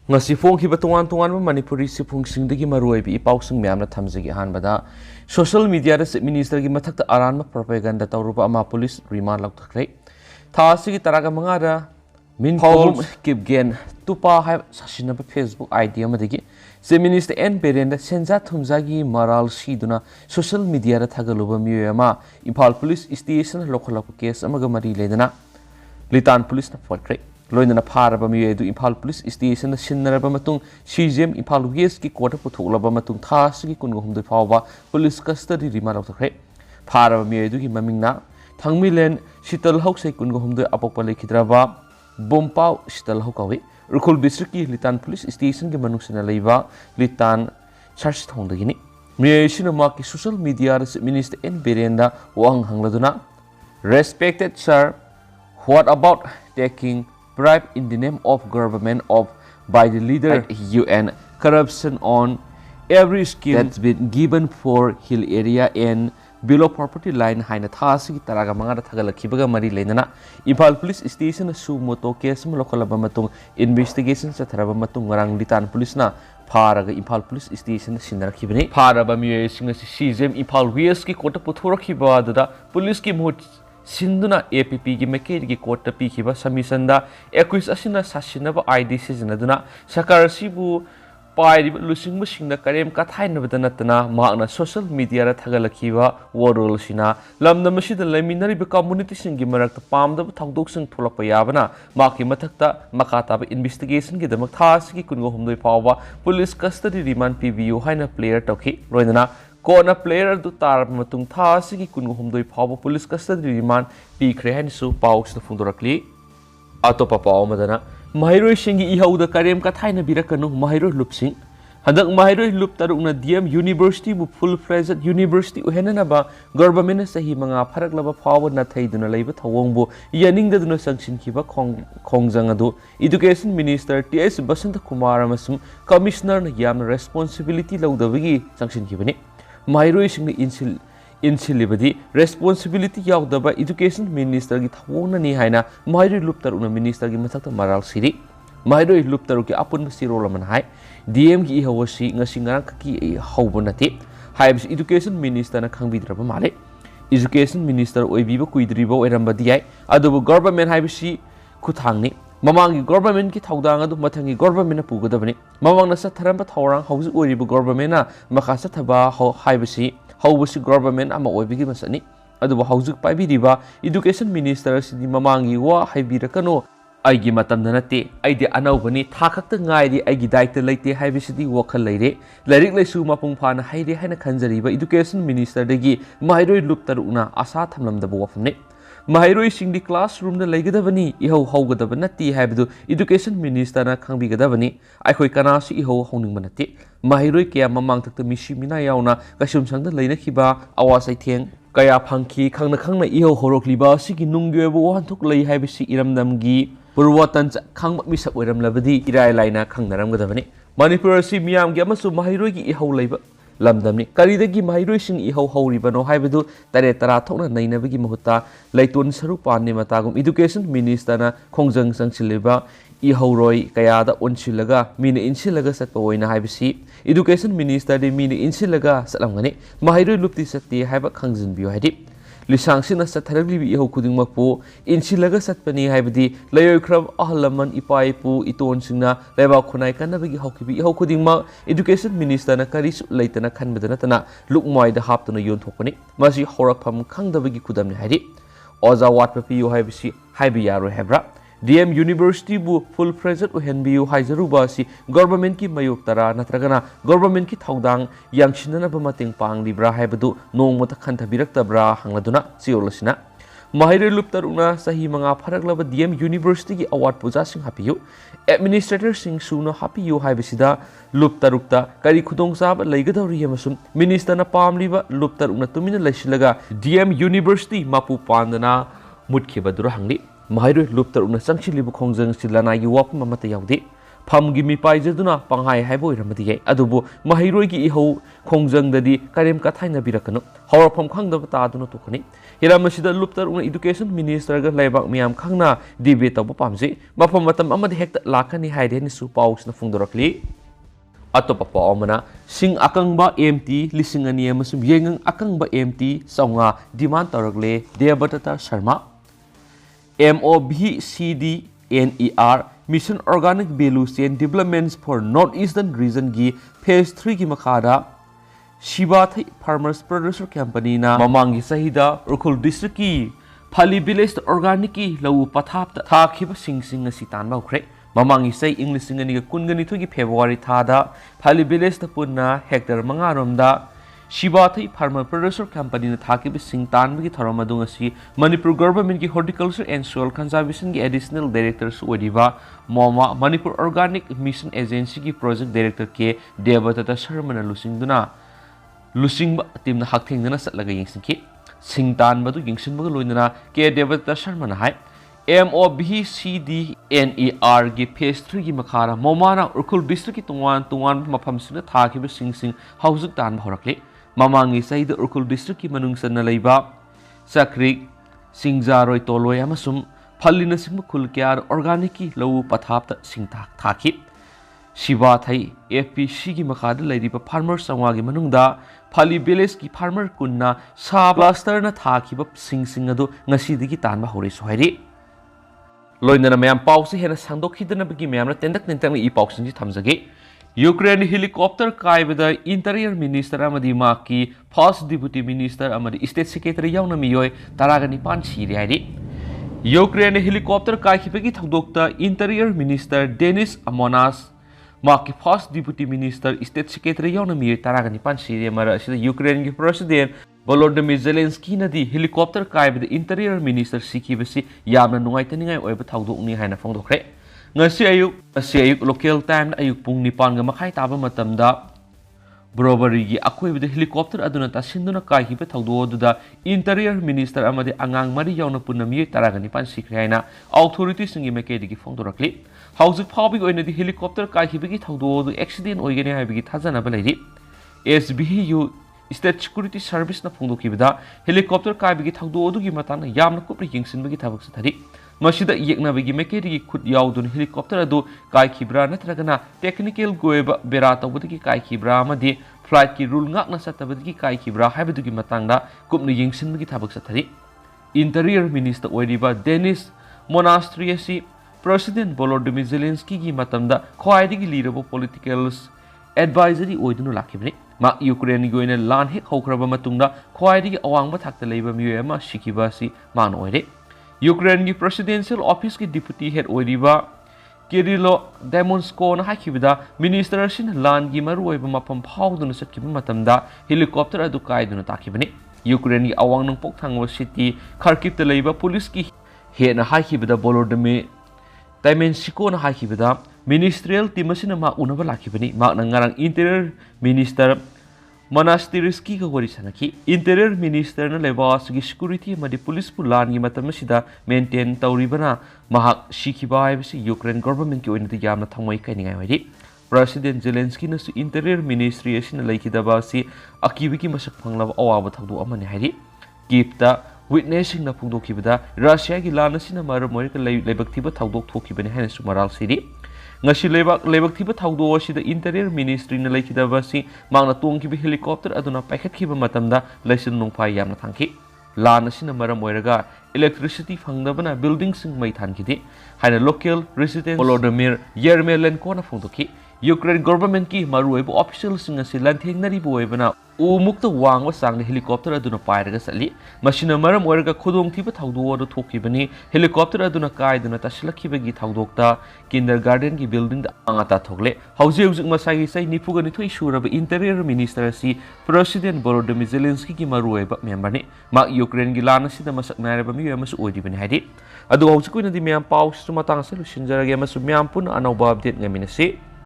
ngasi phongkhiba tongan tongan manipuri sifungsingdagi maruibi ipausing myamna thamjigi hanbada social media da minister gi mathakta aranba propaganda tawruba ama police remand louthakhre thasigi taraga mangara min phom kipgen tupa ha sasinaba facebook id amadagi se minister n Biren da senja thumjagi maral siduna social media da thagaluba miyama imphal police station lokholap case amaga mari ledana litan police na fortre loina pharaba mi edu imphal police station na sinnaraba matung cgm imphal west ki court putholaba matung thas ki kungo humdoi phawba police custody remand louthakhre pharaba mi edu ki mamingna thangmilen sital hoksai kungo humdoi apokpa lekhidraba bompau sital hokawi rukhul district ki litan police station ki manungsina leiba litan church thongdagini mi esina ma ki social media minister n Biren da wang hangladuna respected sir, what about taking bribe in the name of government of by the leader at UN corruption on every scheme that's been given for hill area and below property line haina thasi taraga manga thagalakhibaga mari lenana Imphal police station su moto case mo lokalaba matung investigation sa tharaba matung ngarang litan police na pharaga Imphal police station sinarakhibani pharaba miye singa CGM Imphal west ki kota puthorakhiba da police ki mohut Sinduna APP ki mekir ki court pi khiba submission da accuse asina sasinaba ID sizinaduna sakar sibu pai lusing musing da karem ka thaina badana tana magna social media ra thagalakhiba warol sina lamna masida leminari be community sing gi marak pam da thangdok sing tholakpa yabana maki mathakta makata ba investigation gi damak thas ki kungo humdoi pawba police custody remand PBU haina player tokhi roidana Kona player du tar matung thasi ki kungo humdoi phawba police custody remand pi khre han su paus na fundorakli atopa paw madana mahiroi singi ihauda karem ka thaina birakanu mahiroi lupsing hadak mahiroi lup tarukna DM university bu full fledged university uhenana ba government sahi manga pharaklaba phawba na thaiduna leiba thawongbu yaninga duna sanction khiba khongjang adu education minister TS Basanta Kumar amasum commissioner na yam responsibility laudabagi sanction khibani Mahiroi sing insilibadi responsibility yaudaba education minister gi thawona ni haina mahiroi luptar una minister gi mathakta maral siri mahiroi luptar ki apun sirol man hai DM gi hawasi ngasinga ki hawbonati haibs education minister na khangbidraba male education minister oibiba kuidriba oiramba diai adubu government haibsi khuthangni Mamangi government ki thawdang adu mathangi government na pugadabani mamangna sa tharamba thawrang hauju oribu government na makasa thaba haibasi haubusi government ama oibigi masani adu hauju paibi diba education minister sidi mamangi wa haibirakano aigi matamna nate aidi anaubani thakakta ngaidi aigi daita leite haibisidi wakhal leire larik laisu mapung phana haire haina khanjariba education minister dagi mahiroi luptaruna asa thamlamdaba wafamne Mahiroi singdi classroom na laigadabani ihau haugadaba nati haibadu education minister na khangbigadabani aikhoi kanasi ihau hauningba nati mahiroi kya mamang takta misi mina yauna kasum sangda leina khiba awasai theng kaya phangki khangna ihau horokliba sigi nunggebu wanthuk lei haibisi iramdamgi purwatan khangba misak oiramlabadi irai laina khangnaramgadabani Manipur si miyam gi amasu mahiroi gi ihau leiba lamdamni karidagi mahiroi sing ihau hauribano haibadu tare tara thokna nainabagi mahutta leitun sarupan ni matagum education minister na khongjang sangchiliba ihauroi kayada onsilaga mina insilaga satpa oina haibisi education minister de mina insilaga salamgani mahiroi lupti satti haiba khangjinbiyo haidi lisangsin na satharagli bi ihau kuding makpu insilaga satpani haibadi layoikrab ahlaman ipaipu iton singna leba khunai kanabagi haukibi ihau kuding ma education minister na kari leitana khanbadana tana lukmai da haptuna yon thokpani masi horakpham khangdabagi kudamni haidi oza watpa piu haibisi haibi yaro hebra DM University bu full fledged uhenbiu haijaruba si government ki mayok tara natragana government ki thawdang yangsinana ba mating panglibra haibadu nongmata khanthabiraktabra hangladuna chiolosina mahire luptaruna sahi manga pharaklaba DM University ki award puja sing hapiyu administrator sing suna hapiyu haibisida luptarukta kari khudongsa ba leigadawri yamasum minister na pamliba luptaruna tumina laisilaga DM University mapu pandana mutkhiba dura hangli Mahiroi luptar una sangchilibu khongjang silana gi wapam amata yaudi ꯐꯝꯒꯤ ꯃꯤꯄꯥꯏꯖꯗꯨꯅ ꯄꯪꯍꯥꯏ ꯍꯥꯏꯕ ꯑꯣꯏꯔꯝꯃꯗꯤ ꯌꯥꯏ ꯑꯗꯨꯕꯨ ꯃꯍꯩꯔꯣꯏꯒꯤ ꯏꯍꯧ ꯈꯣꯡꯖꯪꯗꯗꯤ ꯀꯔꯦꯝ ꯀꯊꯥꯏꯅꯕꯤꯔꯛꯀꯅꯨ ꯍꯧꯔꯛꯐꯝ ꯈꯪꯗꯕ ꯇꯥꯗꯨꯅ ꯇꯣꯛꯀꯅꯤ ꯍꯤꯔꯝ ꯑꯁꯤꯗ ꯂꯨꯞ ꯇꯔꯨꯛꯅ ꯏꯗꯨꯀꯦꯁꯟ ꯃꯤꯅꯤꯁꯇꯔꯒ ꯂꯩꯕꯥꯛ ꯃꯤꯌꯥꯝ ꯈꯪꯅ ꯗꯤꯕꯦꯠ ꯇꯧꯕ ꯄꯥꯝꯖꯩ ꯃꯐꯝ ꯃꯇꯝ ꯑꯃꯗ ꯍꯦꯛꯇ ꯂꯥꯛꯀꯅꯤ ꯍꯥꯏꯗꯦꯅꯁꯨ ꯄꯥꯎꯁꯤꯅ ꯐꯣꯡꯗꯣꯔꯛꯂꯤ ꯑꯇꯣꯞꯄ ꯄꯥꯎ ꯑꯃꯅ ꯁꯤꯡ ꯑꯀꯪꯕ ꯑꯦꯝꯇꯤ 2,000 ꯑꯃꯁꯨꯡ ꯌꯦꯡꯉꯪ ꯑꯀꯪꯕ ꯑꯦꯝꯇꯤ 900 ꯗꯤꯃꯥꯟ ꯇꯧꯔꯛꯂꯦ ꯗꯦꯕꯗꯠꯇ Sharma MOBCDNER Mission Organic Value Chain Developments for North Eastern Region की Phase 3 की मखादा शिवाथई फार्मर्स प्रोड्यूसर कंपनी ना ममांगी सहिदा उरखुल डिस्ट्रिक्ट की फली विलेज ऑर्गेनिक की लऊ पथाप थाखिब सिंग असि तानबा उखरे ममांगी सही इंग 2019 की फेब्रुवारी थादा फली विलेज पुन्ना हेक्टर 5 रोमदा शिवाथई फार्मर प्रोड्यूसर कंपनी ने थाकिब सिंग तानबगी थरम अदुंग असि मणिपुर गवर्नमेंट की हॉर्टिकल्चर एंड सोइल कंजर्वेशन की एडिशनल डायरेक्टर ओइदिबा मोमा मणिपुर ऑर्गेनिक मिशन एजेंसी की project director K Devdutt Sharma लुसिंगदुना लुसिंग टीम हकथेंगना चलगा यंगसिंखि सिंग तानबदु यंगसिनबगा लोइनना के देवदत्त शर्मा हाय MOBCDNER की फेज 3 की मखारा मोमाना उरखुल डिस्ट्रिक्ट की तुंगान मफमसिना थाकिब सिंग हौजुक तान हरकले ममांगी सहिद उरखुल डिस्ट्रिक्ट की मनुंगसना लैबा सक्रिक सिंगजारोय तोलोय अमसुम फल्लिना सिंग खुल क्यार ऑर्गेनिक की लौ पथाप सिंग थाखि शिवाथई FPC की मखाद लैरिबा फार्मर संवा की मनुंगदा फली विलेज की फार्मर कुन्ना सा ब्लास्टरना थाखिब सिंग अदु ngasiदगी तानबा हौरे सोहैरि लोइनना मैम पाउसे हेना सांदोखिदनबगी मैमना तेंदक नेंतंग ई पाउसिंजी थमजगे यूक्रेन हेलीकॉप्टर कायबदा इंटीरियर मिनिस्टर अमदी माकी फर्स्ट डिप्यूटी मिनिस्टर अमदी स्टेट सेक्रेटरी यावना मियोय 19 सिरि हाइरि यूक्रेन हेलीकॉप्टर कायखिबगी थौदोक्ता इंटीरियर मिनिस्टर डेनिस अमोनास माकी first deputy minister state secretary यावना मियोय 19 सिरि मरा असिदा यूक्रेन की प्रेसिडेंट Volodymyr Zelensky नदी हेलीकॉप्टर कायबद इंटीरियर मिनिस्टर सिखिबसी यामना नुंगाइतनिंगाय ओइबा थाउदोकनी हायना फोंदोखरे ngasi ayuk local time ayuk pung 9 ga makhai taba matamda Brobary gi akoibda helicopter aduna tasinduna kaihiba thaudo duda interior minister amadi angang mari yauna punami 19 sikre haina authorities singi mekedi gi phongdorakli haujuk phawbi oinadi helicopter kaihiba gi thaudo du accident oigene haibigi thajana balai SBU State Security Service na phongdokibada helicopter kaibigi thaudo adugi matana yamna kupri yingsinbagi thabak sathari masida yeknabagi mekeri gi khut yaudun helicopter adu kaikhibra natragana technical goeba bera tawbudagi kaikhibra amadi flight ki rule ngakna satabadagi kaikhibra haibadugi matangda kupni yingsinbagi thabak sathari interior minister oiriba Denis Monastriasi President Volodymyr Zelensky gi matamda khwaidigi lirabo political advisory oidunu lakibni मा Ukraine की ओइने लान हेक हौख्रबा मतुंगदा ख्वाइदगी अवांगबा थाकता लैबा मियोय अमा सिखिबासी मान ओइरे Ukraine की presidential office की deputy head ओइरिबा केरिलो डेमोन्स्को ना हाखिबदा minister सिन लान की मरुओइबा मफम फाउदुना सटकिबा मतमदा helicopter अदु काइदुना ताखिबनि यूक्रेन की अवांग नंगपोक थांगबा सिटी खार्किवता लैबा पुलिस की हेना हाखिबदा Volodymyr Taimenshiko na haikibada ministerial team asina ma unaba lakibani ma nangarang interior minister Monastirisky ka wari sanaki interior minister na lebas gi security madi police pulan gi matam sida maintain tawribana mahak shikiba haibasi Ukraine government ki oina yamna thangmai kainingai hoidi President Zelensky na su interior ministry asina laikidaba si akibi ki masak phanglaba awaba thawdu amani haidi gipta witnessing na phungdokibada Russia ki lana sina maram moika leibak thiba thawdok thokibani haina sumaral siri ngasi leibak thiba thawdo asida interior ministry na laikidaba si mangna tongkibi helicopter aduna paikhatkiba matamda laisin nongphai yamna thangki lana sina maram oiraga electricity phangdabana building sing mai thankidi haina local resident Volodymyr Yermelenko na phungdoki Ukraine government ki maruoibo official sing asi lanthengnari boibana umukta wangwa sang helicopter aduna pairaga sali machine maram oiraga khudong thiba thawdo odu thokibani helicopter aduna kaiduna tasilakibagi thawdokta kindergarten ki building da angata thogle hauji masagi sai nipugani thoi suraba interior minister si president Volodymyr Zelensky ki maruoiba member ni ma Ukraine gi lana sida masak nairaba mi amasu oidibani haidi adu hauji koina di meyam pau su matang se lusinjarage amasu meyam pun anauba update ngaminasi